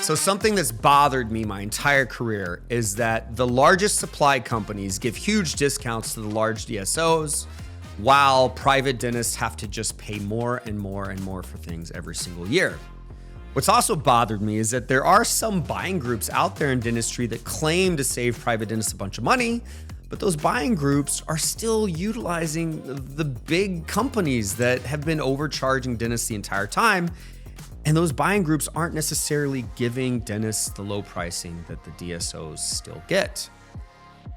So something that's bothered me my entire career is that the largest supply companies give huge discounts to the large DSOs, while private dentists have to just pay more and more and more for things every single year. What's also bothered me is that there are some buying groups out there in dentistry that claim to save private dentists a bunch of money, but those buying groups are still utilizing the big companies that have been overcharging dentists the entire time. And those buying groups aren't necessarily giving dentists the low pricing that the DSOs still get.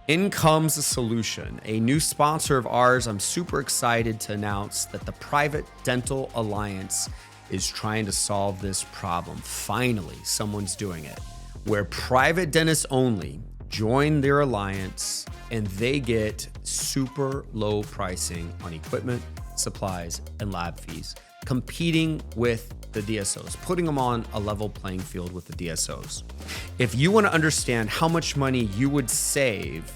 In comes a solution. A new sponsor of ours, I'm super excited to announce that the Private Dental Alliance is trying to solve this problem. Finally, someone's doing it, where private dentists only join their alliance and they get super low pricing on equipment, supplies, and lab fees, competing with the DSOs, putting them on a level playing field with the DSOs. If you want to understand how much money you would save,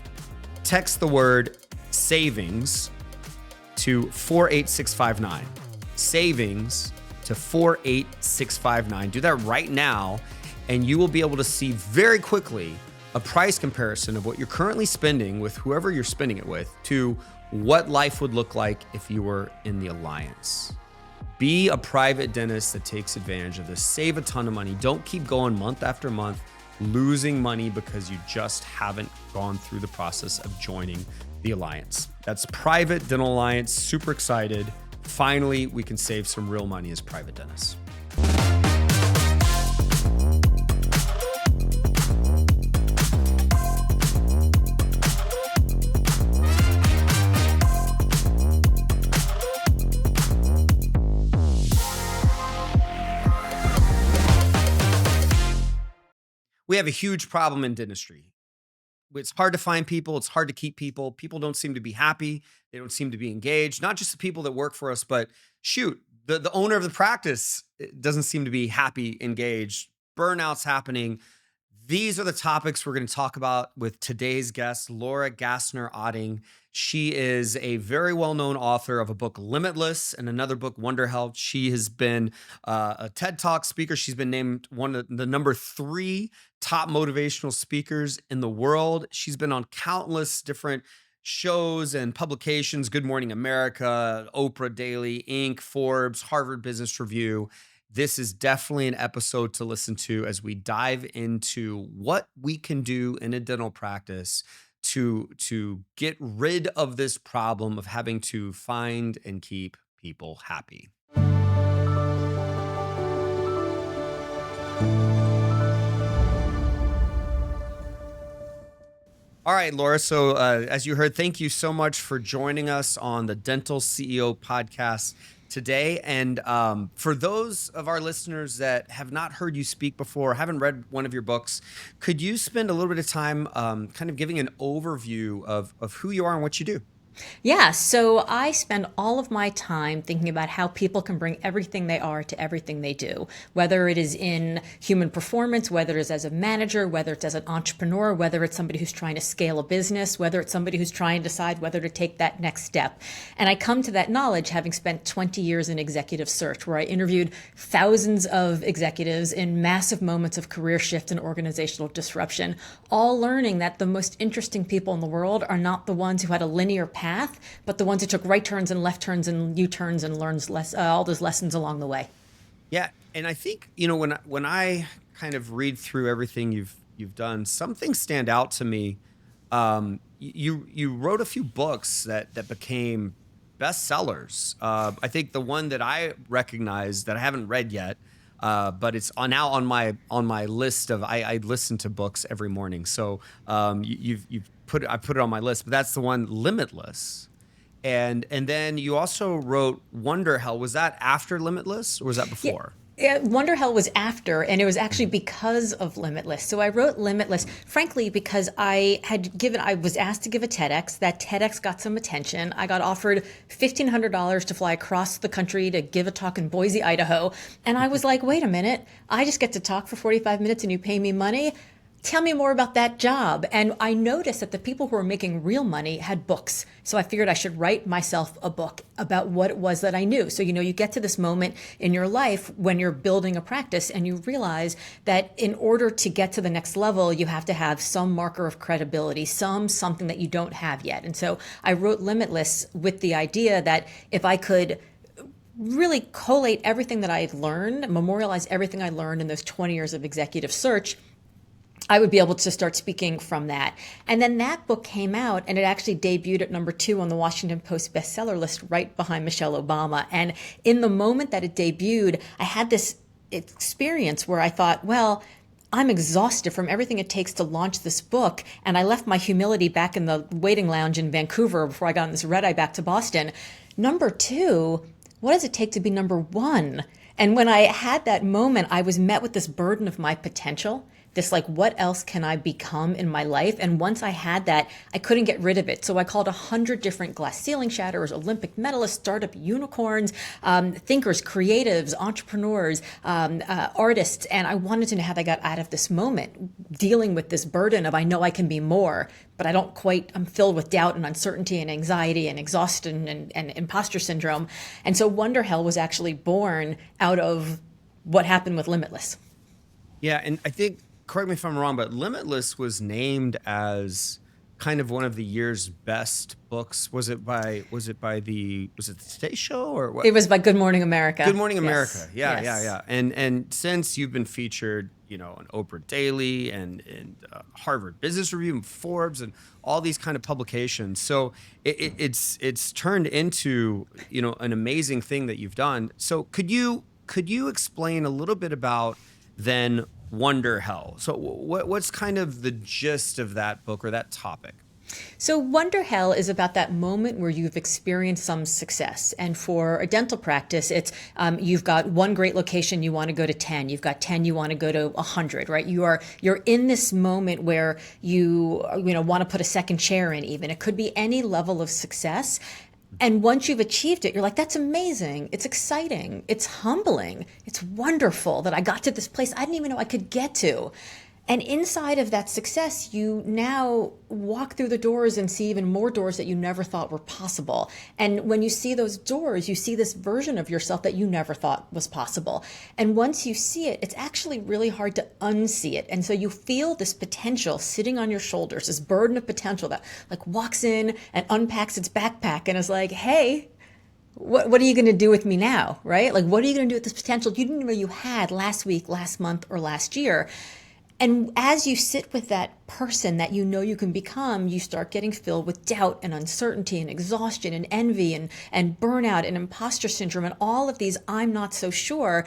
text the word savings to 48659. Savings to 48659. Do that right now, and you will be able to see very quickly a price comparison of what you're currently spending with whoever you're spending it with to what life would look like if you were in the alliance. Be a private dentist that takes advantage of this. Save a ton of money. Don't keep going month after month, losing money because you just haven't gone through the process of joining the alliance. That's Private Dental Alliance. Super excited. Finally, we can save some real money as private dentists. We have a huge problem in dentistry. It's hard to find people. It's hard to keep people. People don't seem to be happy. They don't seem to be engaged. Not just the people that work for us, but shoot, the owner of the practice doesn't seem to be happy, engaged. Burnout's happening. These are the topics we're going to talk about with today's guest, Laura Gassner Otting. She is a very well-known author of a book, Limitless, and another book, Wonderhell. She has been a TED Talk speaker. She's been named one of the number 3 top motivational speakers in the world. She's been on countless different shows and publications, Good Morning America, Oprah Daily, Inc., Forbes, Harvard Business Review. This is definitely an episode to listen to as we dive into what we can do in a dental practice to get rid of this problem of having to find and keep people happy. All right, Laura. So as you heard, thank you so much for joining us on the Dental CEO podcast today. And for those of our listeners that have not heard you speak before, haven't read one of your books, could you spend a little bit of time kind of giving an overview of who you are and what you do? Yeah, so I spend all of my time thinking about how people can bring everything they are to everything they do, whether it is in human performance, whether it's as a manager, whether it's as an entrepreneur, whether it's somebody who's trying to scale a business, whether it's somebody who's trying to decide whether to take that next step. And I come to that knowledge having spent 20 years in executive search, where I interviewed thousands of executives in massive moments of career shift and organizational disruption, all learning that the most interesting people in the world are not the ones who had a linear path, but the ones who took right turns and left turns and U-turns and learned all those lessons along the way. Yeah, and I think when I kind of read through everything you've done, some things stand out to me. You wrote a few books that became bestsellers. I think the one that I recognize that I haven't read yet, but it's now on my list of I listen to books every morning. So I put it on my list, but that's the one, Limitless. And then you also wrote Wonderhell. Was that after Limitless or was that before? Yeah, Wonderhell was after, and it was actually because of Limitless. So I wrote Limitless, frankly, because I was asked to give a TEDx. That TEDx got some attention. I got offered $1,500 to fly across the country to give a talk in Boise, Idaho. And I was like, wait a minute, I just get to talk for 45 minutes and you pay me money? tell me more about that job. And I noticed that the people who were making real money had books. So I figured I should write myself a book about what it was that I knew. So, you get to this moment in your life when you're building a practice and you realize that in order to get to the next level, you have to have some marker of credibility, something that you don't have yet. And so I wrote Limitless with the idea that if I could really collate everything that I had learned, memorialize everything I learned in those 20 years of executive search, I would be able to start speaking from that. And then that book came out and it actually debuted at #2 on the Washington Post bestseller list right behind Michelle Obama. And in the moment that it debuted, I had this experience where I thought, well, I'm exhausted from everything it takes to launch this book. And I left my humility back in the waiting lounge in Vancouver before I got on this red eye back to Boston. #2, what does it take to be #1? And when I had that moment, I was met with this burden of my potential. This what else can I become in my life? And once I had that, I couldn't get rid of it. So I called 100 different glass ceiling shatterers, Olympic medalists, startup unicorns, thinkers, creatives, entrepreneurs, artists. And I wanted to know how they got out of this moment, dealing with this burden of I know I can be more, but I'm filled with doubt and uncertainty and anxiety and exhaustion and impostor syndrome. And so Wonderhell was actually born out of what happened with Limitless. Yeah, and I think, correct me if I'm wrong, but Limitless was named as kind of one of the year's best books. Was it the Today Show or what? It was by Good Morning America. Good Morning America. Yes. Yeah. And since you've been featured, on Oprah Daily and Harvard Business Review and Forbes and all these kind of publications. So it's turned into, an amazing thing that you've done. So could you explain a little bit about then Wonderhell? So what's kind of the gist of that book or that topic? So Wonderhell is about that moment where you've experienced some success. And for a dental practice, it's you've got one great location, you want to go to 10. You've got 10, you want to go to 100, right? You're in this moment where you want to put a second chair in even. It could be any level of success. And once you've achieved it, you're like, that's amazing. It's exciting. It's humbling. It's wonderful that I got to this place I didn't even know I could get to. And inside of that success, you now walk through the doors and see even more doors that you never thought were possible. And when you see those doors, you see this version of yourself that you never thought was possible. And once you see it, it's actually really hard to unsee it. And so you feel this potential sitting on your shoulders, this burden of potential that walks in and unpacks its backpack and is like, hey, what are you going to do with me now, right? What are you going to do with this potential you didn't know you had last week, last month, or last year? And as you sit with that person that you know you can become, you start getting filled with doubt and uncertainty and exhaustion and envy and burnout and imposter syndrome and all of these I'm not so sure.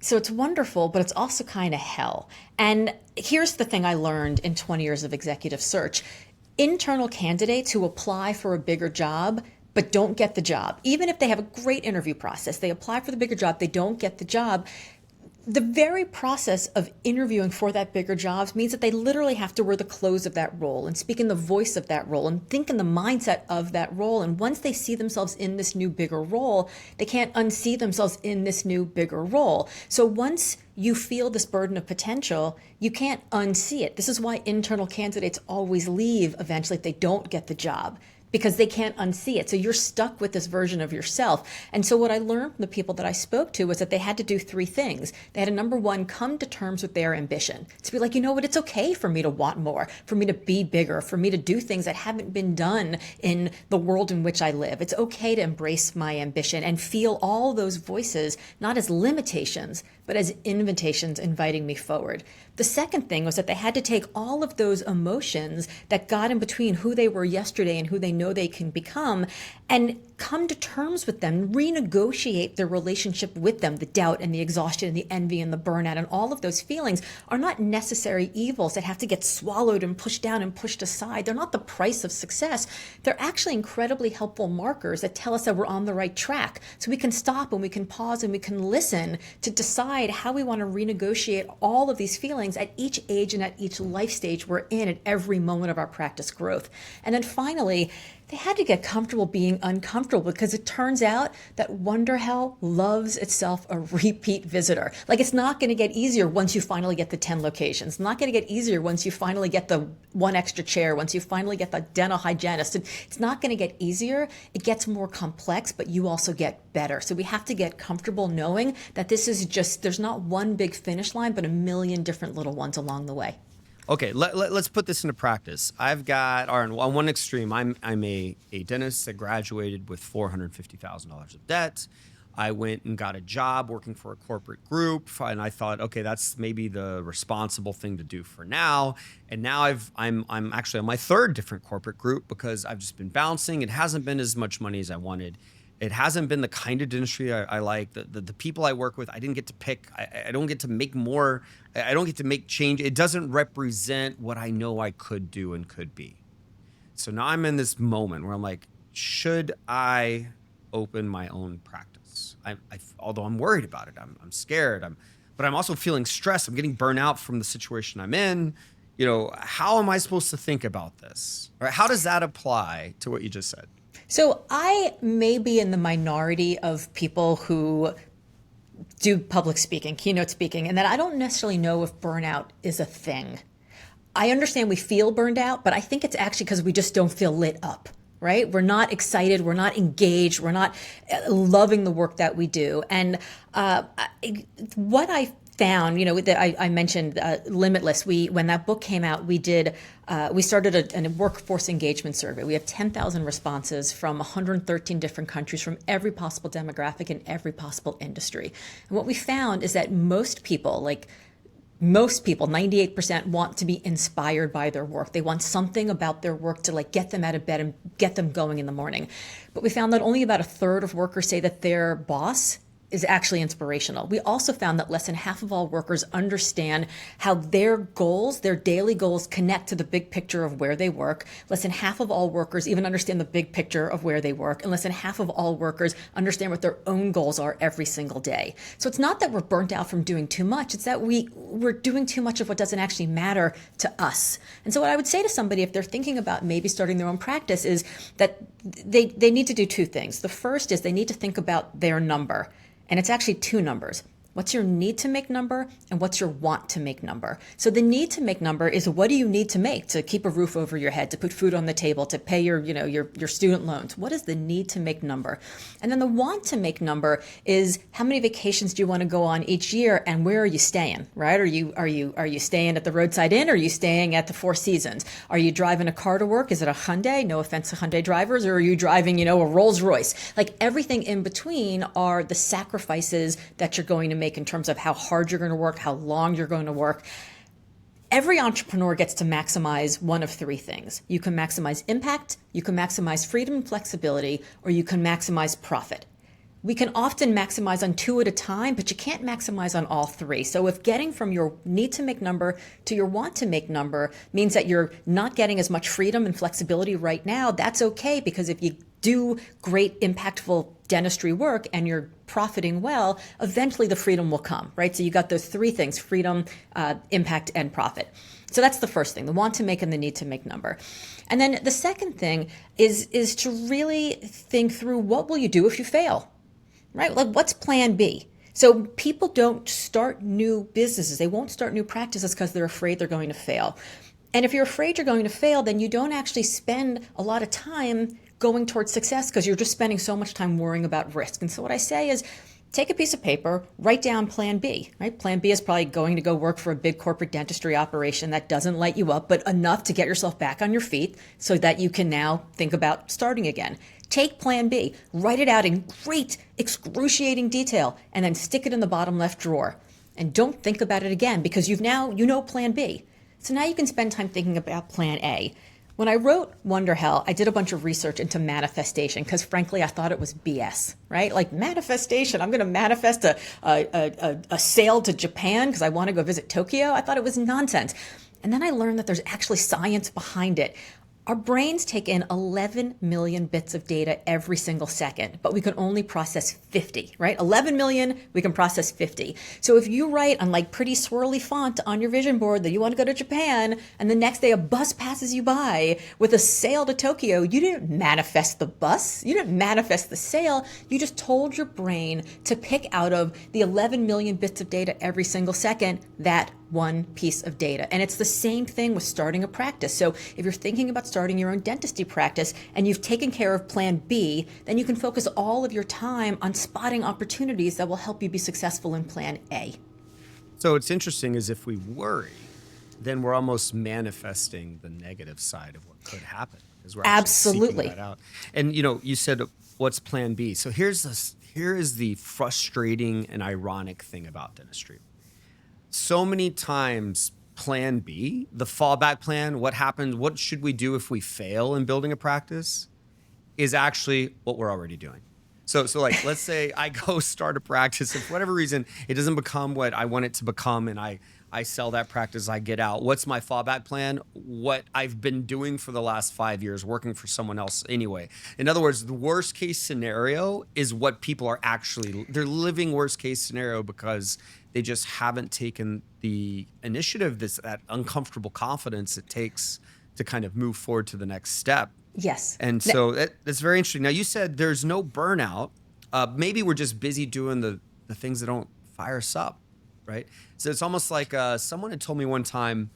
So it's wonderful, but it's also kind of hell. And here's the thing I learned in 20 years of executive search. Internal candidates who apply for a bigger job but don't get the job, even if they have a great interview process, they apply for the bigger job, they don't get the job. The very process of interviewing for that bigger job means that they literally have to wear the clothes of that role and speak in the voice of that role and think in the mindset of that role. And once they see themselves in this new bigger role, they can't unsee themselves in this new bigger role. So once you feel this burden of potential, you can't unsee it. This is why internal candidates always leave eventually if they don't get the job, because they can't unsee it. So you're stuck with this version of yourself. And so what I learned from the people that I spoke to was that they had to do 3 things. They had to, number 1, come to terms with their ambition. To be like, you know what, it's okay for me to want more, for me to be bigger, for me to do things that haven't been done in the world in which I live. It's okay to embrace my ambition and feel all those voices, not as limitations, but as invitations inviting me forward. The second thing was that they had to take all of those emotions that got in between who they were yesterday and who they know they can become and come to terms with them, renegotiate their relationship with them. The doubt and the exhaustion and the envy and the burnout and all of those feelings are not necessary evils that have to get swallowed and pushed down and pushed aside. They're not the price of success. They're actually incredibly helpful markers that tell us that we're on the right track. So we can stop and we can pause and we can listen to decide decide how we want to renegotiate all of these feelings at each age and at each life stage we're in at every moment of our practice growth. And then finally, they had to get comfortable being uncomfortable, because it turns out that Wonderhell loves itself a repeat visitor. Like, it's not going to get easier once you finally get the 10 locations. It's not going to get easier once you finally get the one extra chair, once you finally get the dental hygienist. It's not going to get easier. It gets more complex, but you also get better. So we have to get comfortable knowing that this is just, there's not one big finish line, but a million different little ones along the way. Okay, let's put this into practice. I've got, on one extreme, I'm a dentist that graduated with $450,000 of debt. I went and got a job working for a corporate group, and I thought, okay, that's maybe the responsible thing to do for now. And now I'm actually on my third different corporate group, because I've just been bouncing. It hasn't been as much money as I wanted. It hasn't been the kind of dentistry I like. The people I work with, I didn't get to pick. I don't get to make more. I don't get to make change. It doesn't represent what I know I could do and could be. So now I'm in this moment where I'm like, should I open my own practice? Although I'm worried about it, I'm scared. But I'm also feeling stressed. I'm getting burnt out from the situation I'm in. You know, how am I supposed to think about this? Or how does that apply to what you just said? So I may be in the minority of people who do public speaking, keynote speaking, and that I don't necessarily know if burnout is a thing. I understand we feel burned out, but I think it's actually because we just don't feel lit up, right? We're not excited. We're not engaged. We're not loving the work that we do. And what I found, you know, that I mentioned Limitless. When that book came out, we started a workforce engagement survey. We have 10,000 responses from 113 different countries, from every possible demographic and every possible industry. And what we found is that most people, 98% want to be inspired by their work. They want something about their work to get them out of bed and get them going in the morning. But we found that only about a third of workers say that their boss is actually inspirational. We also found that less than half of all workers understand how their goals, their daily goals, connect to the big picture of where they work. Less than half of all workers even understand the big picture of where they work. And less than half of all workers understand what their own goals are every single day. So it's not that we're burnt out from doing too much. It's that we're doing too much of what doesn't actually matter to us. And so what I would say to somebody, if they're thinking about maybe starting their own practice, is that they need to do two things. The first is they need to think about their number. And it's actually two numbers. What's your need to make number, and what's your want to make number? So the need to make number is, what do you need to make to keep a roof over your head, to put food on the table, to pay your student loans? What is the need to make number? And then the want to make number is, how many vacations do you want to go on each year, and where are you staying? Right? Are you staying at the roadside inn, or are you staying at the Four Seasons? Are you driving a car to work? Is it a Hyundai? No offense to Hyundai drivers. Or are you driving, a Rolls Royce? Everything in between are the sacrifices that you're going to make in terms of how hard you're going to work, how long you're going to work. Every entrepreneur gets to maximize one of three things. You can maximize impact, you can maximize freedom and flexibility, or you can maximize profit. We can often maximize on two at a time, but you can't maximize on all three. So if getting from your need to make number to your want to make number means that you're not getting as much freedom and flexibility right now, that's okay, because if you do great, impactful dentistry work and you're profiting well, eventually the freedom will come, right? So you got those three things: freedom, impact, and profit. So that's the first thing, the want to make and the need to make number. And then the second thing is to really think through, what will you do if you fail, right? What's plan B? So people don't start new businesses. They won't start new practices because they're afraid they're going to fail. And if you're afraid you're going to fail, then you don't actually spend a lot of time going towards success, because you're just spending so much time worrying about risk. And so what I say is, take a piece of paper, write down plan B, right? Plan B is probably going to go work for a big corporate dentistry operation that doesn't light you up, but enough to get yourself back on your feet so that you can now think about starting again. Take plan B, write it out in great, excruciating detail, and then stick it in the bottom left drawer. And don't think about it again, because you know plan B. So now you can spend time thinking about plan A. When I wrote Wonderhell, I did a bunch of research into manifestation, because frankly, I thought it was BS, right? Manifestation, I'm going to manifest a sail to Japan because I want to go visit Tokyo. I thought it was nonsense. And then I learned that there's actually science behind it. Our brains take in 11 million bits of data every single second, but we can only process 50, right? 11 million, we can process 50. So if you write on like pretty swirly font on your vision board that you want to go to Japan, and the next day a bus passes you by with a sail to Tokyo, you didn't manifest the bus, you didn't manifest the sail, you just told your brain to pick out of the 11 million bits of data every single second that one piece of data. And it's the same thing with starting a practice. So if you're thinking about starting your own dentistry practice and you've taken care of plan B, then you can focus all of your time on spotting opportunities that will help you be successful in plan A. So it's interesting is if we worry, then we're almost manifesting the negative side of what could happen. Because we're Absolutely seeking that out. And you said, what's plan B? So here is the frustrating and ironic thing about dentistry. So many times plan B, the fallback plan, what happens, what should we do if we fail in building a practice, is actually what we're already doing. So like, let's say I go start a practice, if for whatever reason it doesn't become what I want it to become, and I sell that practice, I get out. What's my fallback plan? What I've been doing for the last 5 years, working for someone else anyway. In other words, the worst case scenario is what people are they're living worst case scenario because they just haven't taken the initiative, that uncomfortable confidence it takes to kind of move forward to the next step. Yes. And so that's very interesting. Now, you said there's no burnout. Maybe we're just busy doing the things that don't fire us up, right? So it's almost like someone had told me one time,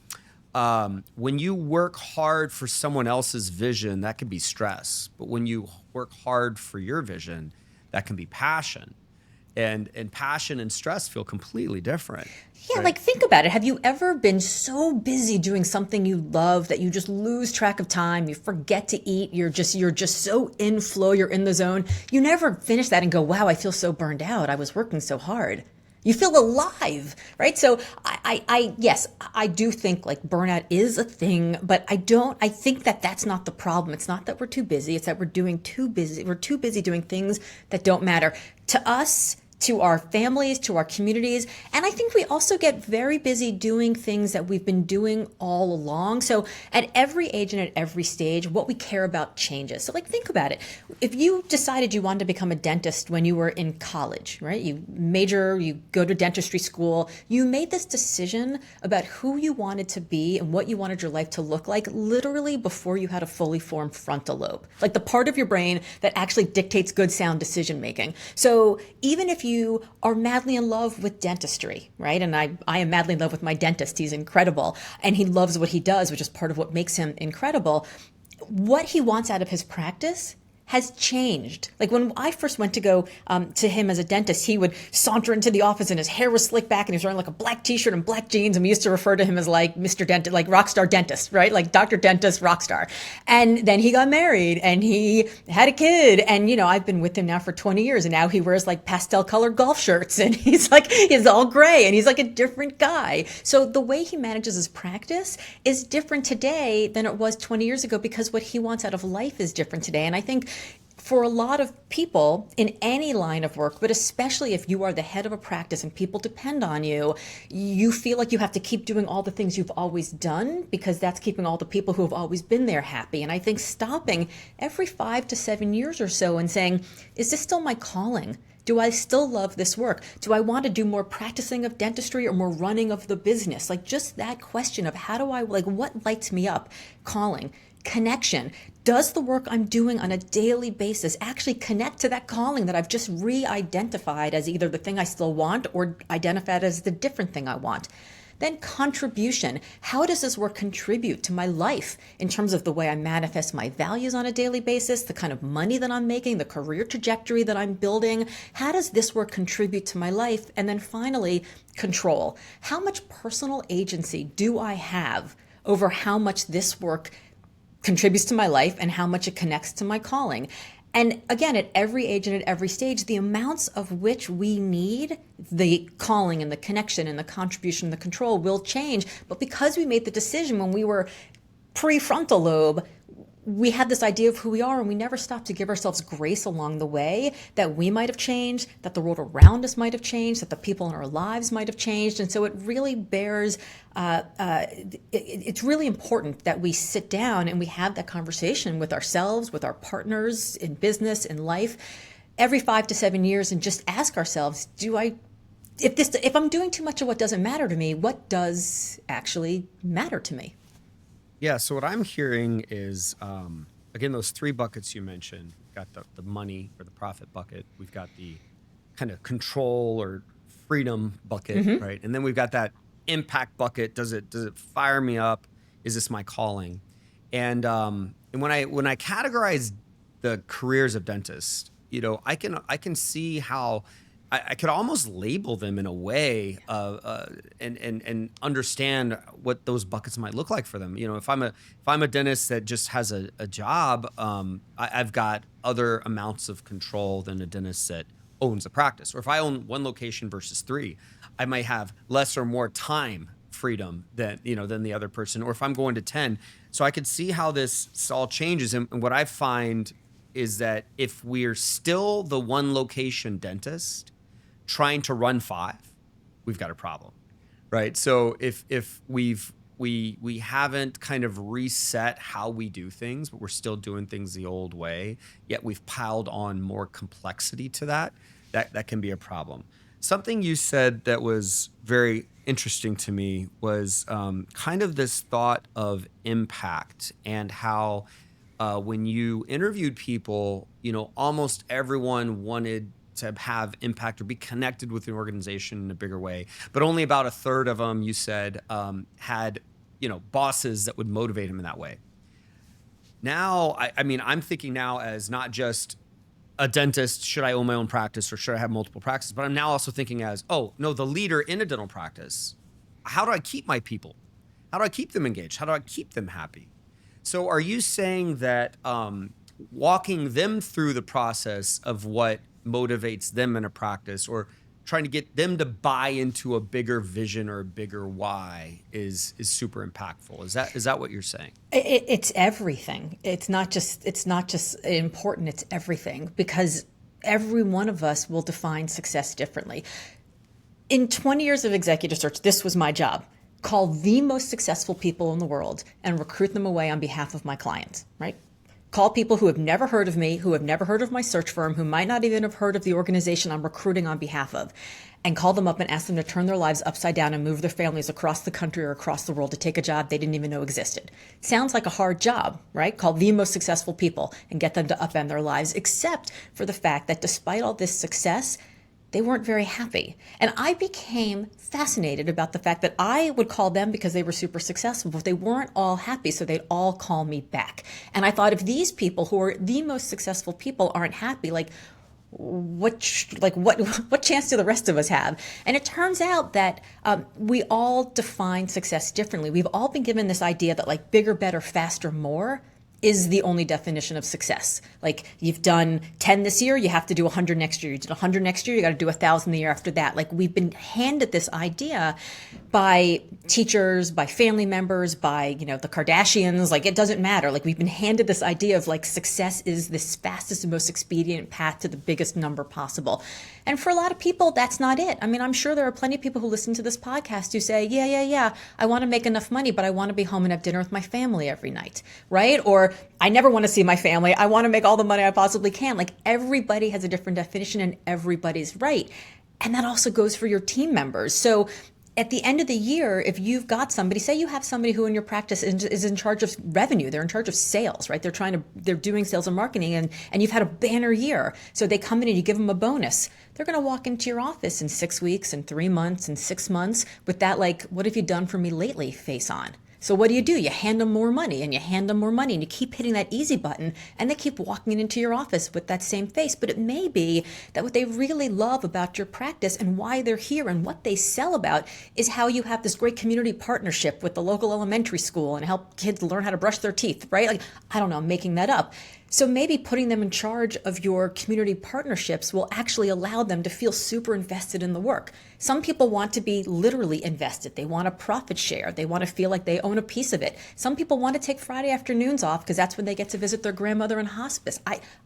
when you work hard for someone else's vision, that can be stress. But when you work hard for your vision, that can be passion. And passion and stress feel completely different. Yeah, right? like think about it. Have you ever been so busy doing something you love that you just lose track of time? You forget to eat. You're just so in flow. You're in the zone. You never finish that and go, wow, I feel so burned out. I was working so hard. You feel alive, right? So yes, I do think like burnout is a thing, but I think that that's not the problem. It's not that we're too busy. It's that we're too busy doing things that don't matter to us, to our families, to our communities. And I think we also get very busy doing things that we've been doing all along. So at every age and at every stage, what we care about changes. So like, think about it. If you decided you wanted to become a dentist when you were in college, right? You go to dentistry school, you made this decision about who you wanted to be and what you wanted your life to look like literally before you had a fully formed frontal lobe, like the part of your brain that actually dictates good sound decision making. So even if you are madly in love with dentistry, right? And I am madly in love with my dentist. He's incredible. And he loves what he does, which is part of what makes him incredible. What he wants out of his practice has changed. Like when I first went to go to him as a dentist, he would saunter into the office and his hair was slicked back and he was wearing like a black t-shirt and black jeans. And we used to refer to him as like Mr. Dentist, like rock star dentist, right? Like Dr. Dentist, rock star. And then he got married and he had a kid. And, I've been with him now for 20 years and now he wears like pastel colored golf shirts and he's all gray and he's like a different guy. So the way he manages his practice is different today than it was 20 years ago because what he wants out of life is different today. And I think for a lot of people in any line of work, but especially if you are the head of a practice and people depend on you, you feel like you have to keep doing all the things you've always done because that's keeping all the people who have always been there happy. And I think stopping every 5 to 7 years or so and saying, is this still my calling? Do I still love this work? Do I want to do more practicing of dentistry or more running of the business? Like just that question of what lights me up? Calling. Connection. Does the work I'm doing on a daily basis actually connect to that calling that I've just re-identified as either the thing I still want or identified as the different thing I want? Then contribution. How does this work contribute to my life in terms of the way I manifest my values on a daily basis, the kind of money that I'm making, the career trajectory that I'm building? How does this work contribute to my life? And then finally, control. How much personal agency do I have over how much this work contributes to my life and how much it connects to my calling? And again, at every age and at every stage, the amounts of which we need the calling and the connection and the contribution and the control will change. But because we made the decision when we were prefrontal lobe, we have this idea of who we are, and we never stop to give ourselves grace along the way that we might have changed, that the world around us might have changed, that the people in our lives might have changed. And so it really bears, it's really important that we sit down and we have that conversation with ourselves, with our partners in business, in life, every 5 to 7 years, and just ask ourselves, if I'm doing too much of what doesn't matter to me, what does actually matter to me? Yeah, so what I'm hearing is, again, those 3 buckets you mentioned. We've got the money or the profit bucket. We've got the kind of control or freedom bucket, right? And then we've got that impact bucket. Does it fire me up? Is this my calling? And when I categorize the careers of dentists, I can see how I could almost label them in a way and understand what those buckets might look like for them. If I'm a dentist that just has a job, I've got other amounts of control than a dentist that owns a practice. Or if I own 1 location versus 3, I might have less or more time freedom than the other person. Or if I'm going to 10, so I could see how this all changes. And what I find is that if we're still the 1 location dentist trying to run 5, we've got a problem, right? So if we haven't kind of reset how we do things, but we're still doing things the old way, yet we've piled on more complexity to that can be a problem. Something you said that was very interesting to me was kind of this thought of impact, and how when you interviewed people, almost everyone wanted to have impact or be connected with the organization in a bigger way. But only about a third of them, you said, had, bosses that would motivate them in that way. Now, I'm thinking now as not just a dentist, should I own my own practice or should I have multiple practices? But I'm now also thinking as, the leader in a dental practice. How do I keep my people? How do I keep them engaged? How do I keep them happy? So are you saying that walking them through the process of what motivates them in a practice, or trying to get them to buy into a bigger vision or a bigger why is super impactful? Is that what you're saying? It's everything. It's not just important, it's everything, because every one of us will define success differently. In 20 years of executive search, this was my job. Call the most successful people in the world and recruit them away on behalf of my clients, right? Call people who have never heard of me, who have never heard of my search firm, who might not even have heard of the organization I'm recruiting on behalf of, and call them up and ask them to turn their lives upside down and move their families across the country or across the world to take a job they didn't even know existed. Sounds like a hard job, right? Call the most successful people and get them to upend their lives, except for the fact that despite all this success, they weren't very happy. And I became fascinated about the fact that I would call them because they were super successful, but they weren't all happy, so they'd all call me back. And I thought, if these people who are the most successful people aren't happy, what chance do the rest of us have? And it turns out that we all define success differently. We've all been given this idea that bigger, better, faster, more is the only definition of success. You've done 10 this year, you have to do 100 next year. You did 100 next year, you got to do 1,000 the year after that. We've been handed this idea by teachers, by family members, by, the Kardashians. It doesn't matter. We've been handed this idea of success is this fastest and most expedient path to the biggest number possible. And for a lot of people, that's not it. I'm sure there are plenty of people who listen to this podcast who say, yeah, I want to make enough money, but I want to be home and have dinner with my family every night, right? Or I never want to see my family. I want to make all the money I possibly can. Everybody has a different definition and everybody's right. And that also goes for your team members. So at the end of the year, if you've got somebody, say you have somebody who in your practice is in charge of revenue, they're in charge of sales, right? They're doing sales and marketing, and you've had a banner year. So they come in and you give them a bonus. They're going to walk into your office in 6 weeks and 3 months and 6 months with that, what have you done for me lately face on? So what do? You hand them more money and you hand them more money and you keep hitting that easy button and they keep walking into your office with that same face. But it may be that what they really love about your practice and why they're here and what they sell about is how you have this great community partnership with the local elementary school and help kids learn how to brush their teeth, right? I don't know, I'm making that up. So maybe putting them in charge of your community partnerships will actually allow them to feel super invested in the work. Some people want to be literally invested. They want a profit share. They want to feel like they own a piece of it. Some people want to take Friday afternoons off because that's when they get to visit their grandmother in hospice.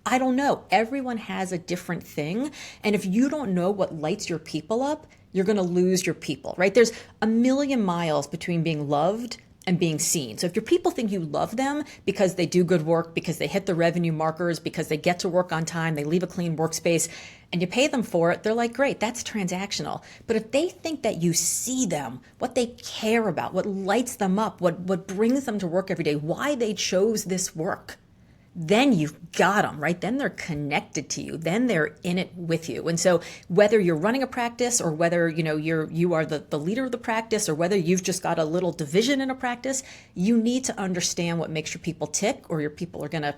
I don't know. Everyone has a different thing. And if you don't know what lights your people up, you're going to lose your people, right? There's a million miles between being loved and being seen. So if your people think you love them because they do good work, because they hit the revenue markers, because they get to work on time, they leave a clean workspace, and you pay them for it, they're like, great, that's transactional. But if they think that you see them, what they care about, what lights them up, what brings them to work every day, why they chose this work, then you've got them, right? Then they're connected to you. Then they're in it with you. And so whether you're running a practice or whether, you are the leader of the practice or whether you've just got a little division in a practice, you need to understand what makes your people tick or your people are going to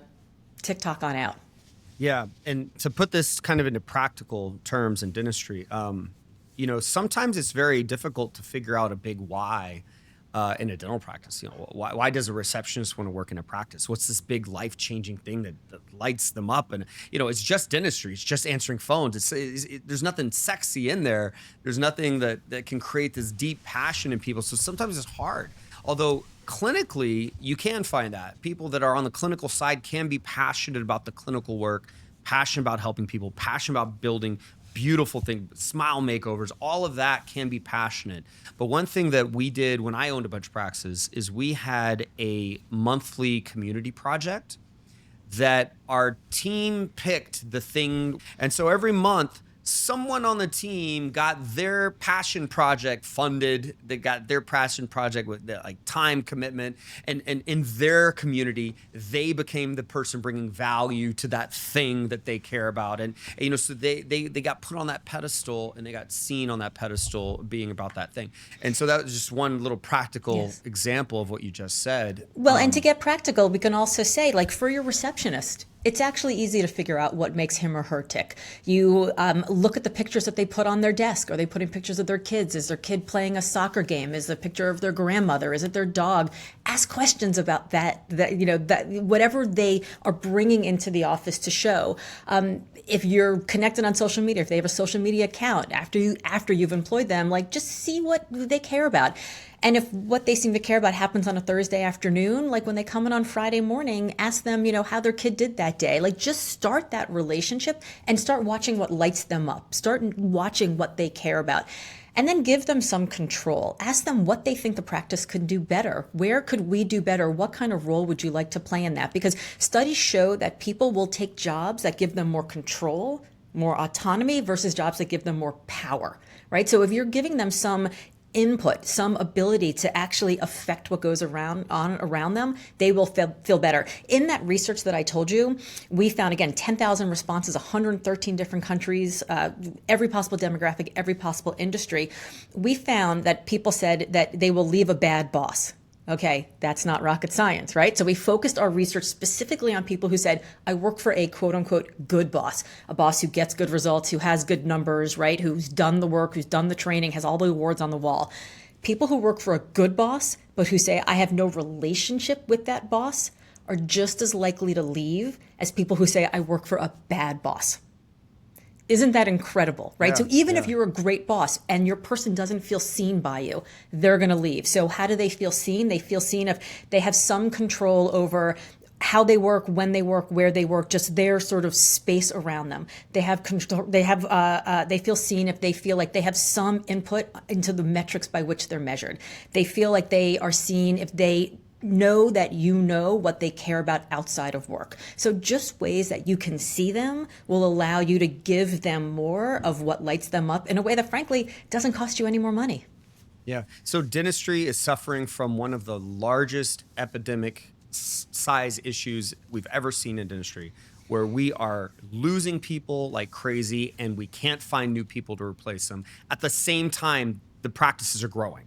tick-tock on out. Yeah. And to put this kind of into practical terms in dentistry, sometimes it's very difficult to figure out a big why in a dental practice. Why does a receptionist want to work in a practice? What's this big life-changing thing that lights them up? And it's just dentistry. It's just answering phones. There's nothing sexy in there. There's nothing that can create this deep passion in people. So sometimes it's hard. Although clinically, you can find that people that are on the clinical side can be passionate about the clinical work, passionate about helping people, passionate about building beautiful thing, smile makeovers, all of that can be passionate. But one thing that we did when I owned a bunch of practices is we had a monthly community project that our team picked the thing. And so every month, someone on the team got their passion project funded. They got their passion project with like time commitment, and in their community, they became the person bringing value to that thing that they care about. And so they got put on that pedestal and they got seen on that pedestal being about that thing. And so that was just one little practical example of what you just said. Well, and to get practical, we can also say, like, for your receptionist, it's actually easy to figure out what makes him or her tick. You look at the pictures that they put on their desk. Are they putting pictures of their kids? Is their kid playing a soccer game? Is it a picture of their grandmother? Is it their dog? Ask questions about that whatever they are bringing into the office to show. If you're connected on social media, if they have a social media account, after you've employed them, like, just see what they care about. And if what they seem to care about happens on a Thursday afternoon, like when they come in on Friday morning, ask them, how their kid did that day. Like, just start that relationship and start watching what lights them up. Start watching what they care about. And then give them some control. Ask them what they think the practice could do better. Where could we do better? What kind of role would you like to play in that? Because studies show that people will take jobs that give them more control, more autonomy, versus jobs that give them more power, right? So if you're giving them some input, some ability to actually affect what goes around them, they will feel better. In that research that I told you, we found, again, 10,000 responses, 113 different countries, every possible demographic, every possible industry. We found that people said that they will leave a bad boss. Okay, that's not rocket science, right? So we focused our research specifically on people who said, I work for a quote unquote good boss, a boss who gets good results, who has good numbers, right? Who's done the work, who's done the training, has all the awards on the wall. People who work for a good boss, but who say, I have no relationship with that boss, are just as likely to leave as people who say, I work for a bad boss. Isn't that incredible, right? So even if you're a great boss and your person doesn't feel seen by you, they're going to leave. So how do they feel seen? They feel seen if they have some control over how they work, when they work, where they work, just their sort of space around them. They have control. They feel seen if they feel like they have some input into the metrics by which they're measured. They feel like they are seen if they know that you know what they care about outside of work. So just ways that you can see them will allow you to give them more of what lights them up in a way that, frankly, doesn't cost you any more money. Yeah. So dentistry is suffering from one of the largest epidemic size issues we've ever seen in dentistry, where we are losing people like crazy and we can't find new people to replace them. At the same time, the practices are growing.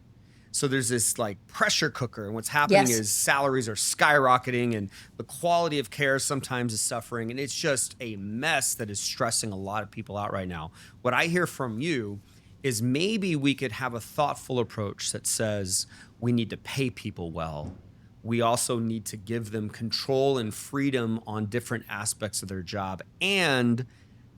So there's this like pressure cooker, and what's happening is salaries are skyrocketing and the quality of care sometimes is suffering, and it's just a mess that is stressing a lot of people out right now. What I hear from you is maybe we could have a thoughtful approach that says we need to pay people well. we also need to give them control and freedom on different aspects of their job. And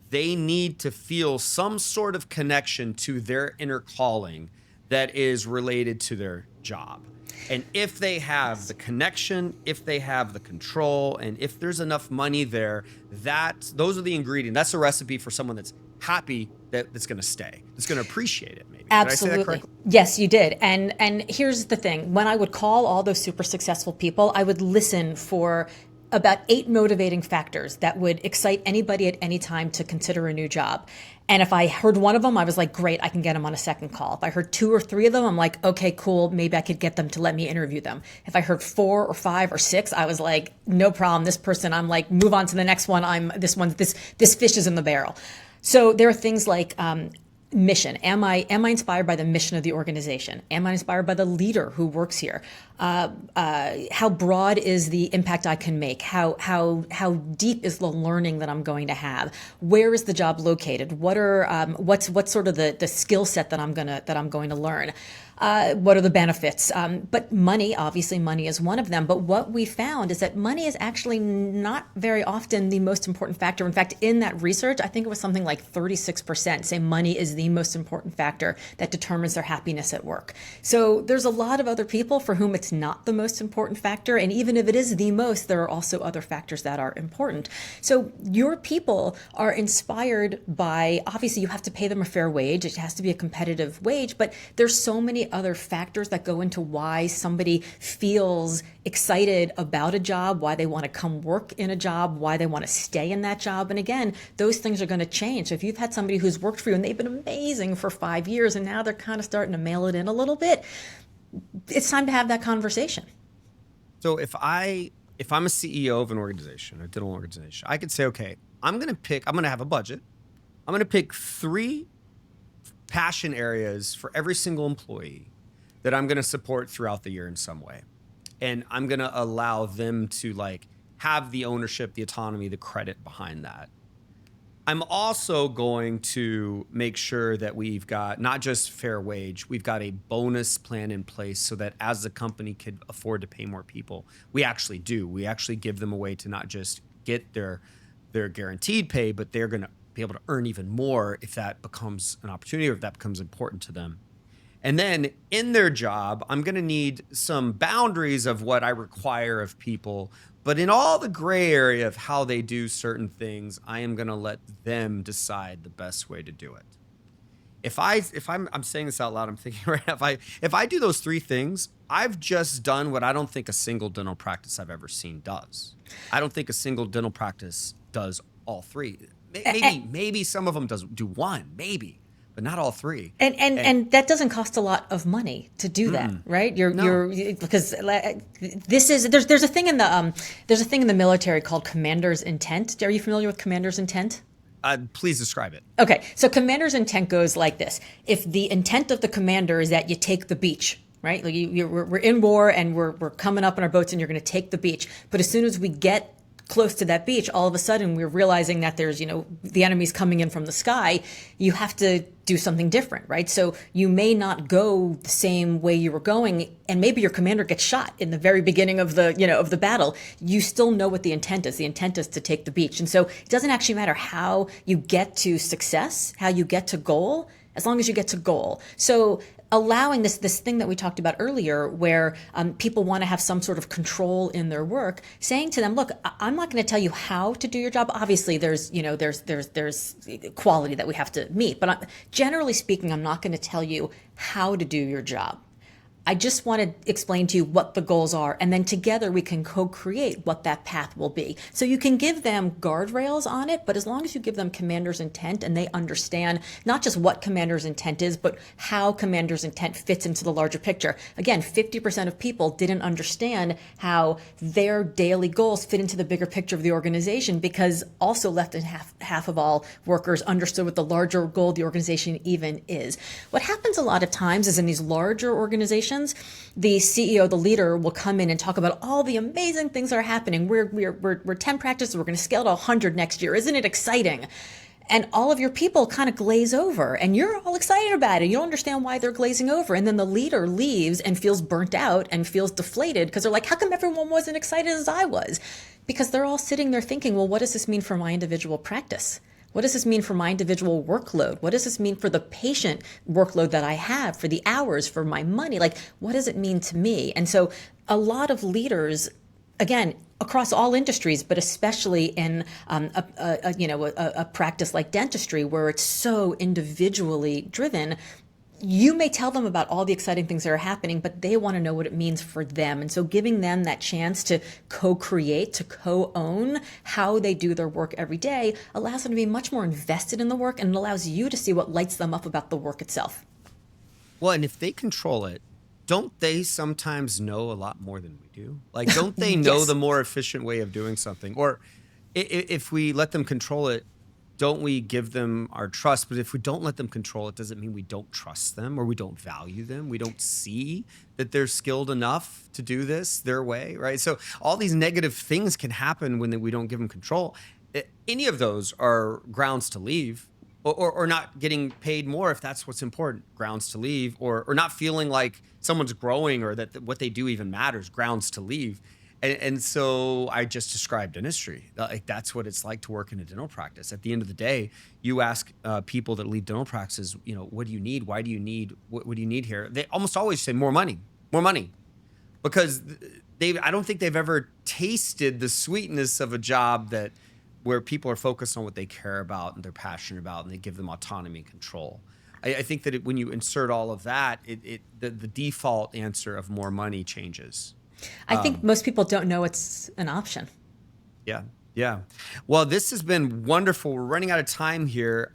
they need to feel some sort of connection to their inner calling that is related to their job. And if they have the connection, if they have the control, and if there's enough money there, those are the ingredients. That's a recipe for someone that's happy, that's going to stay, that's going to appreciate it. Maybe. Absolutely. Did I say that correctly? Yes, you did. And here's the thing. When I would call all those super successful people, I would listen for about 8 motivating factors that would excite anybody at any time to consider a new job. And if I heard one of them, I was like, great, I can get them on a second call. If I heard 2 or 3 of them, I'm like, okay, cool, maybe I could get them to let me interview them. If I heard 4 or 5 or 6, I was like, no problem. This person, I'm like, move on to the next one. This fish is in the barrel. So there are things like mission. Am I inspired by the mission of the organization? Am I inspired by the leader who works here? How broad is the impact I can make? How deep is the learning that I'm going to have? Where is the job located? What's sort of the skill set that I'm going to learn? What are the benefits? But money, obviously money is one of them. But what we found is that money is actually not very often the most important factor. In fact, in that research, I think it was something like 36% say money is the most important factor that determines their happiness at work. So there's a lot of other people for whom it's not the most important factor. And even if it is the most, there are also other factors that are important. So your people are inspired by, obviously you have to pay them a fair wage. It has to be a competitive wage, but there's so many other factors that go into why somebody feels excited about a job, why they want to come work in a job, why they want to stay in that job. And again, those things are going to change. So if you've had somebody who's worked for you and they've been amazing for 5 years and now they're kind of starting to mail it in a little bit, it's time to have that conversation. So if I'm a CEO of an organization, a dental organization, I could say, okay, I'm going to have a budget. I'm going to pick 3 passion areas for every single employee that I'm going to support throughout the year in some way. And I'm going to allow them to have the ownership, the autonomy, the credit behind that. I'm also going to make sure that we've got not just fair wage, we've got a bonus plan in place so that as the company could afford to pay more people, we actually do. We actually give them a way to not just get their guaranteed pay, but they're going to be able to earn even more if that becomes an opportunity or if that becomes important to them. And then in their job, I'm going to need some boundaries of what I require of people. But in all the gray area of how they do certain things, I am going to let them decide the best way to do it. If I'm saying this out loud, I'm thinking right now, if I do those 3 things, I've just done what I don't think a single dental practice I've ever seen does. I don't think a single dental practice does all 3. Maybe some of them do 1, maybe. But not all 3. And that doesn't cost a lot of money to do that, right? Because there's a thing in the military called commander's intent. Are you familiar with commander's intent? Please describe it. Okay, so commander's intent goes like this: if the intent of the commander is that you take the beach, right? Like we're in war and we're coming up in our boats and you're going to take the beach, but as soon as we get close to that beach, all of a sudden we're realizing that there's, the enemy's coming in from the sky. You have to do something different, right? So you may not go the same way you were going, and maybe your commander gets shot in the very beginning of the battle. You still know what the intent is. The intent is to take the beach. And so it doesn't actually matter how you get to success, how you get to goal, as long as you get to goal. So allowing this thing that we talked about earlier, where people want to have some sort of control in their work, saying to them, look, I'm not going to tell you how to do your job. Obviously, there's quality that we have to meet, but generally speaking, I'm not going to tell you how to do your job. I just want to explain to you what the goals are, and then together we can co-create what that path will be. So you can give them guardrails on it, but as long as you give them commander's intent and they understand not just what commander's intent is, but how commander's intent fits into the larger picture. Again, 50% of people didn't understand how their daily goals fit into the bigger picture of the organization, because also less than half of all workers understood what the larger goal of the organization even is. What happens a lot of times is in these larger organizations, the CEO, the leader, will come in and talk about all the amazing things that are happening. We're 10 practices. We're going to scale to 100 next year. Isn't it exciting? And all of your people kind of glaze over and you're all excited about it. You don't understand why they're glazing over. And then the leader leaves and feels burnt out and feels deflated because they're like, how come everyone wasn't excited as I was? Because they're all sitting there thinking, well, what does this mean for my individual practice? What does this mean for my individual workload? What does this mean for the patient workload that I have, for the hours, for my money? Like, what does it mean to me? And so a lot of leaders, again, across all industries, but especially in a practice like dentistry, where it's so individually driven, you may tell them about all the exciting things that are happening, but they want to know what it means for them. And so giving them that chance to co-create, to co-own how they do their work every day allows them to be much more invested in the work, and it allows you to see what lights them up about the work itself. Well, and if they control it, don't they sometimes know a lot more than we do? Like, don't they know Yes. the more efficient way of doing something? Or if we let them control it, don't we give them our trust? But if we don't let them control it, does it mean we don't trust them or we don't value them? We don't see that they're skilled enough to do this their way, right? So all these negative things can happen when we don't give them control. Any of those are grounds to leave. Or not getting paid more if that's what's important, grounds to leave, or not feeling like someone's growing or that what they do even matters, grounds to leave. And so I just described dentistry. Like, that's what it's like to work in a dental practice. At the end of the day, you ask people that leave dental practices, what do you need? Why do you need, what do you need here? They almost always say more money, because I don't think they've ever tasted the sweetness of a job where people are focused on what they care about and they're passionate about, and they give them autonomy and control. I think that when you insert all of that, the default answer of more money changes. I think most people don't know it's an option. Yeah, yeah. Well, this has been wonderful. We're running out of time here.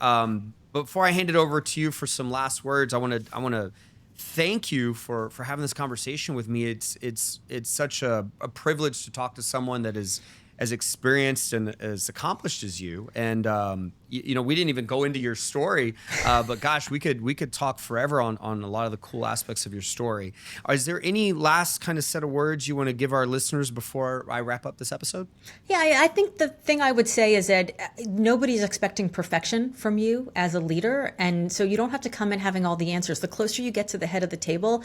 Before I hand it over to you for some last words, I want to thank you for having this conversation with me. It's such a privilege to talk to someone that is as experienced and as accomplished as you. And we didn't even go into your story, but gosh, we could talk forever on a lot of the cool aspects of your story. Is there any last kind of set of words you want to give our listeners before I wrap up this episode? Yeah, I think the thing I would say is that nobody's expecting perfection from you as a leader. And so you don't have to come in having all the answers. The closer you get to the head of the table,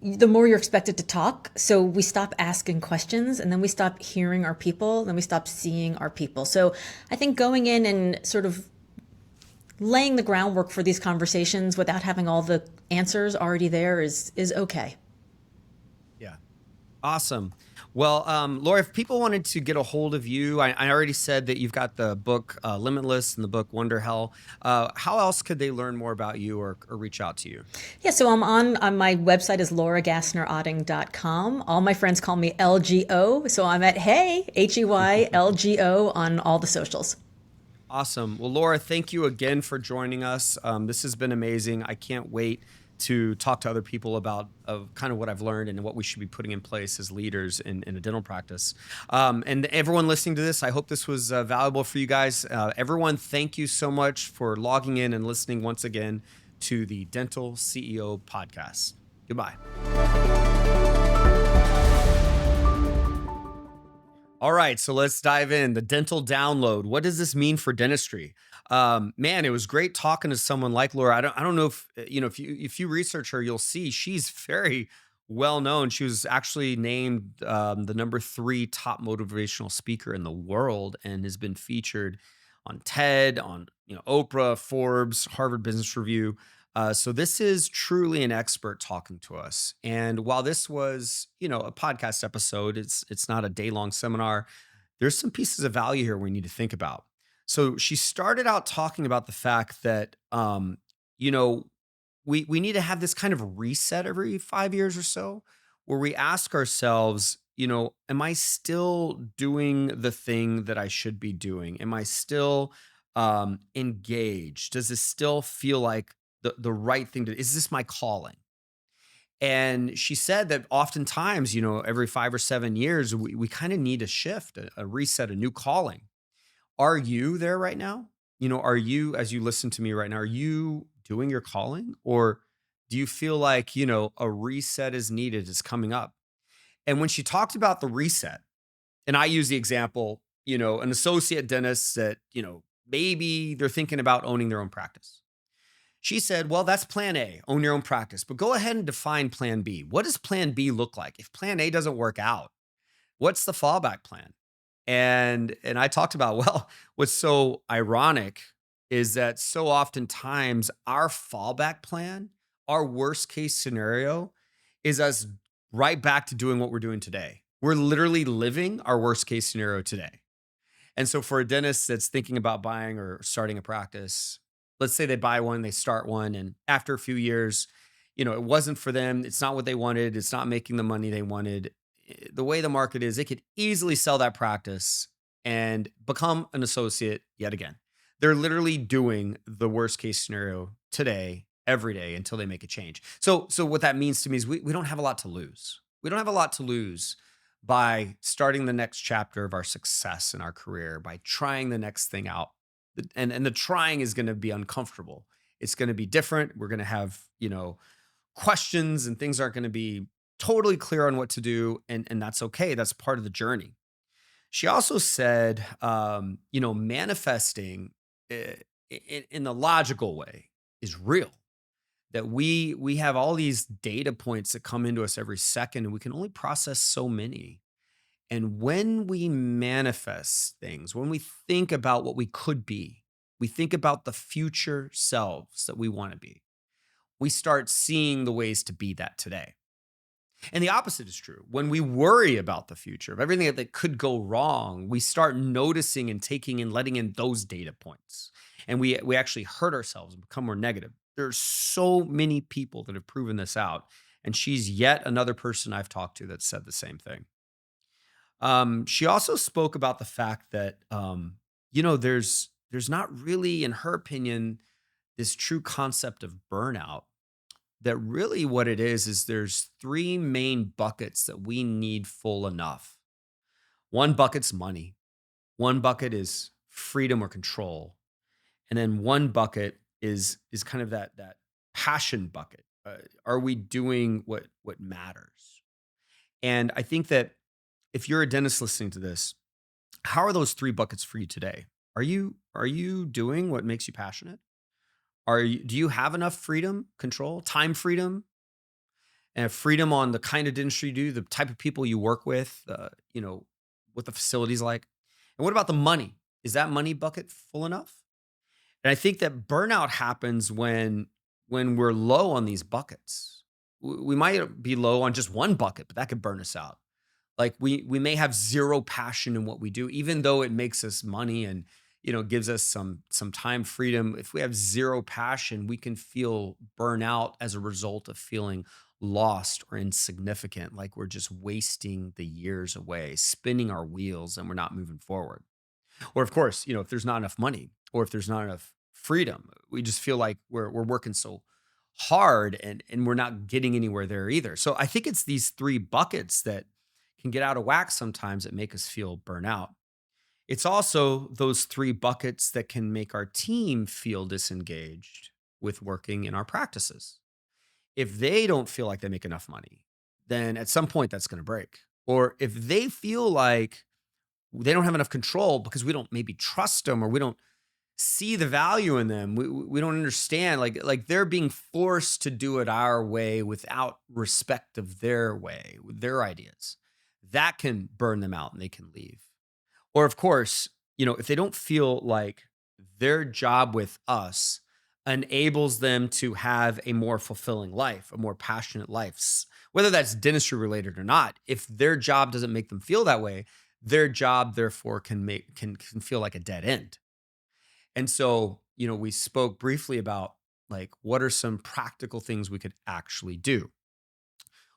the more you're expected to talk. So we stop asking questions, and then we stop hearing our people, then we stop seeing our people. So I think going in and sort of laying the groundwork for these conversations without having all the answers already there is okay. Yeah. Awesome. Well, Laura, if people wanted to get a hold of you, I already said that you've got the book Limitless and the book Wonderhell. How else could they learn more about you or reach out to you? Yeah, so I'm on my website is lauragassnerotting.com. All my friends call me LGO, so I'm at HEYLGO on all the socials. Awesome. Well, Laura, thank you again for joining us. This has been amazing. I can't wait to talk to other people about kind of what I've learned and what we should be putting in place as leaders in a dental practice. And everyone listening to this, I hope this was valuable for you guys. Everyone, thank you so much for logging in and listening once again to the Dental CEO Podcast. Goodbye. All right, so let's dive in. The dental download. What does this mean for dentistry? Man, it was great talking to someone like Laura. I don't know if you research her, you'll see she's very well known. She was actually named the number 3 top motivational speaker in the world, and has been featured on TED, on Oprah, Forbes, Harvard Business Review. So this is truly an expert talking to us. And while this was, a podcast episode, it's not a day-long seminar. There's some pieces of value here we need to think about. So she started out talking about the fact that, we need to have this kind of reset every 5 years or so, where we ask ourselves, am I still doing the thing that I should be doing? Am I still engaged? Does this still feel like the right thing is this my calling? And she said that oftentimes, every 5 or 7 years, we kind of need a shift, a reset, a new calling. Are you there right now? Are you, as you listen to me right now, are you doing your calling? Or do you feel like, a reset is needed, is coming up? And when she talked about the reset, and I use the example, an associate dentist that, maybe they're thinking about owning their own practice. She said, well, that's plan A, own your own practice, but go ahead and define plan B. What does plan B look like? If plan A doesn't work out, what's the fallback plan? And I talked about, well, what's so ironic is that so oftentimes our fallback plan, our worst case scenario is us right back to doing what we're doing today. We're literally living our worst case scenario today. And so for a dentist that's thinking about buying or starting a practice, let's say they buy one, they start one, and after a few years, it wasn't for them. It's not what they wanted. It's not making the money they wanted. The way the market is, they could easily sell that practice and become an associate yet again. They're literally doing the worst case scenario today, every day until they make a change. So what that means to me is we don't have a lot to lose. We don't have a lot to lose by starting the next chapter of our success in our career, by trying the next thing out. And the trying is going to be uncomfortable. It's going to be different. We're going to have, questions, and things aren't going to be totally clear on what to do. And that's okay. That's part of the journey. She also said, manifesting in the logical way is real. That we have all these data points that come into us every second, and we can only process so many. And when we manifest things, when we think about what we could be, we think about the future selves that we want to be, we start seeing the ways to be that today. And the opposite is true. When we worry about the future, of everything that could go wrong, we start noticing and taking and letting in those data points. And we actually hurt ourselves and become more negative. There's so many people that have proven this out. And she's yet another person I've talked to that said the same thing. She also spoke about the fact that, there's not really, in her opinion, this true concept of burnout. That really what it is there's three main buckets that we need full enough. One bucket's money. One bucket is freedom or control. And then one bucket is kind of that passion bucket. Are we doing what matters? And I think that if you're a dentist listening to this, how are those three buckets for you today? Are you doing what makes you passionate? Do you have enough freedom, control, time freedom, and freedom on the kind of dentistry you do, the type of people you work with, what the facility's like? And what about the money? Is that money bucket full enough? And I think that burnout happens when we're low on these buckets. We might be low on just one bucket, but that could burn us out. Like we may have zero passion in what we do, even though it makes us money and gives us some time freedom. If we have zero passion, we can feel burnout as a result of feeling lost or insignificant, like we're just wasting the years away, spinning our wheels, and we're not moving forward. Or of course, if there's not enough money or if there's not enough freedom, we just feel like we're working so hard and we're not getting anywhere there either. So I think it's these three buckets that can get out of whack sometimes that make us feel burnout. It's also those three buckets that can make our team feel disengaged with working in our practices. If they don't feel like they make enough money, then at some point that's going to break. Or if they feel like they don't have enough control because we don't maybe trust them or we don't see the value in them, we don't understand, like they're being forced to do it our way without respect of their way, with their ideas, that can burn them out and they can leave. Or of course, if they don't feel like their job with us enables them to have a more fulfilling life, a more passionate life, whether that's dentistry related or not, if their job doesn't make them feel that way, their job therefore can feel like a dead end. And so, we spoke briefly about like what are some practical things we could actually do.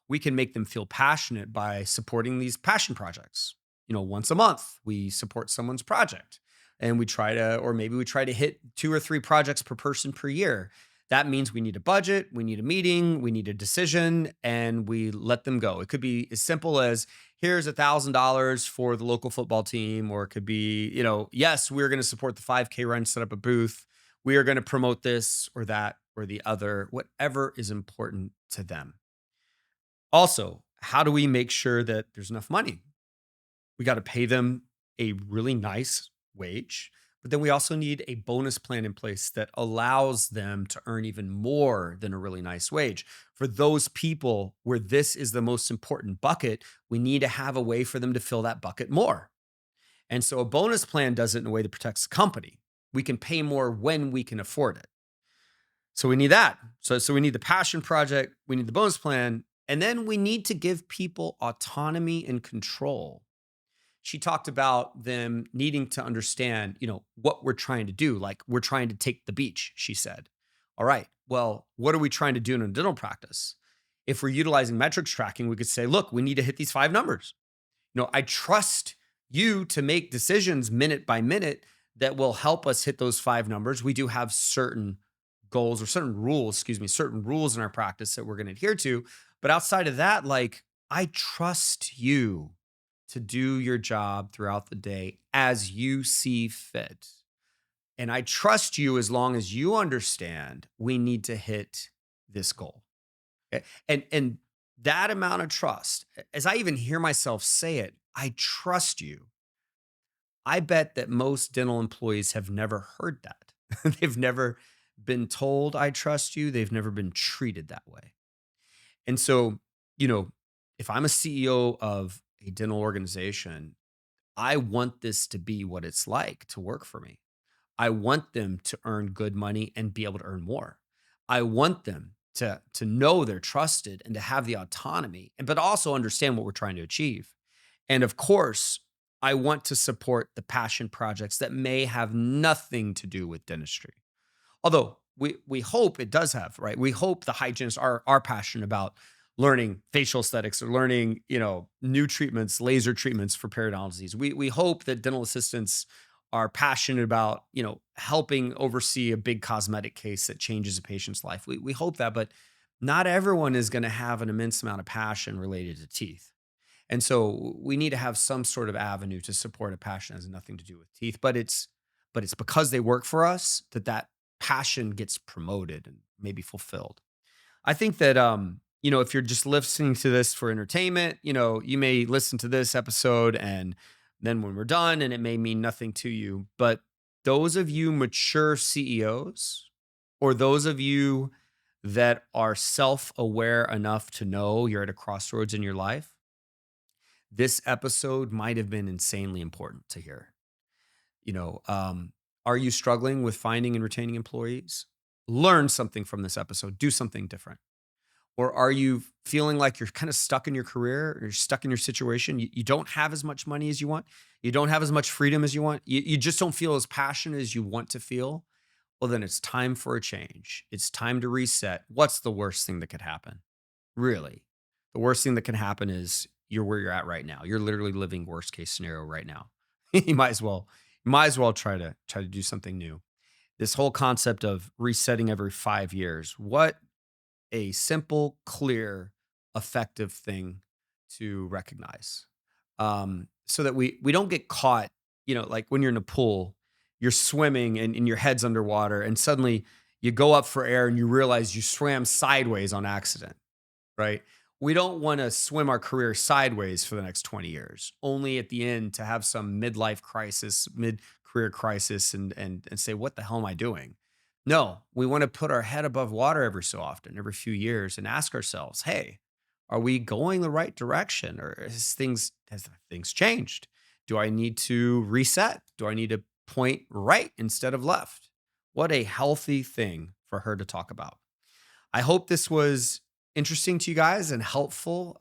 We can make them feel passionate by supporting these passion projects. Once a month, we support someone's project and we try to hit 2 or 3 projects per person per year. That means we need a budget, we need a meeting, we need a decision, and we let them go. It could be as simple as here's $1,000 for the local football team, or it could be, yes, we're going to support the 5K run, set up a booth. We are going to promote this or that or the other, whatever is important to them. Also, how do we make sure that there's enough money? We got to pay them a really nice wage, But then we also need a bonus plan in place that allows them to earn even more than a really nice wage. For those people where this is the most important bucket, we need to have a way for them to fill that bucket more. And so a bonus plan does it in a way that protects the company. We can pay more when we can afford it. So we need that. So we need the passion project, we need the bonus plan, and then we need to give people autonomy and control. She talked about them needing to understand, what we're trying to do. Like, we're trying to take the beach, she said. All right, well, what are we trying to do in a dental practice? If we're utilizing metrics tracking, we could say, look, we need to hit these 5 numbers. I trust you to make decisions minute by minute that will help us hit those 5 numbers. We do have certain goals or certain rules in our practice that we're going to adhere to. But outside of that, like, I trust you to do your job throughout the day as you see fit. And I trust you as long as you understand we need to hit this goal. And that amount of trust, as I even hear myself say it, I trust you. I bet that most dental employees have never heard that. They've never been told, I trust you. They've never been treated that way. And so, if I'm a CEO of a dental organization, I want this to be what it's like to work for me. I want them to earn good money and be able to earn more. I want them to know they're trusted and to have the autonomy, but also understand what we're trying to achieve. And of course, I want to support the passion projects that may have nothing to do with dentistry. Although we hope it does have, right? We hope the hygienists are passionate about learning facial aesthetics or learning, new treatments, laser treatments for periodontal disease. We hope that dental assistants are passionate about, helping oversee a big cosmetic case that changes a patient's life. We hope that, but not everyone is going to have an immense amount of passion related to teeth. And so we need to have some sort of avenue to support a passion that has nothing to do with teeth, but it's because they work for us that passion gets promoted and maybe fulfilled. I think that, if you're just listening to this for entertainment, you may listen to this episode and then when we're done and it may mean nothing to you. But those of you mature CEOs or those of you that are self-aware enough to know you're at a crossroads in your life, this episode might have been insanely important to hear. Are you struggling with finding and retaining employees? Learn something from this episode. Do something different. Or are you feeling like you're kind of stuck in your career or you're stuck in your situation? You don't have as much money as you want. You don't have as much freedom as you want. You just don't feel as passionate as you want to feel. Well, then it's time for a change. It's time to reset. What's the worst thing that could happen? Really, the worst thing that can happen is you're where you're at right now. You're literally living worst case scenario right now. You might as well try to do something new. This whole concept of resetting every 5 years. What a simple, clear, effective thing to recognize. So that we don't get caught, like when you're in a pool, you're swimming and your head's underwater and suddenly you go up for air and you realize you swam sideways on accident, right? We don't want to swim our career sideways for the next 20 years, only at the end to have some midlife crisis, mid-career crisis and say, what the hell am I doing? No, we want to put our head above water every so often, every few years, and ask ourselves, hey, are we going the right direction? Or has things changed? Do I need to reset? Do I need to point right instead of left? What a healthy thing for her to talk about. I hope this was interesting to you guys and helpful.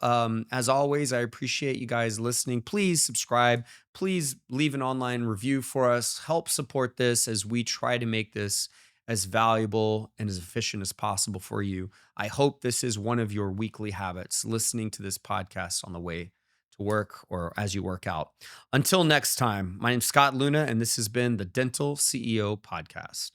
As always, I appreciate you guys listening. Please subscribe. Please leave an online review for us. Help support this as we try to make this as valuable and as efficient as possible for you. I hope this is one of your weekly habits, listening to this podcast on the way to work or as you work out. Until next time, my name's Scott Leune, and this has been the Dental CEO Podcast.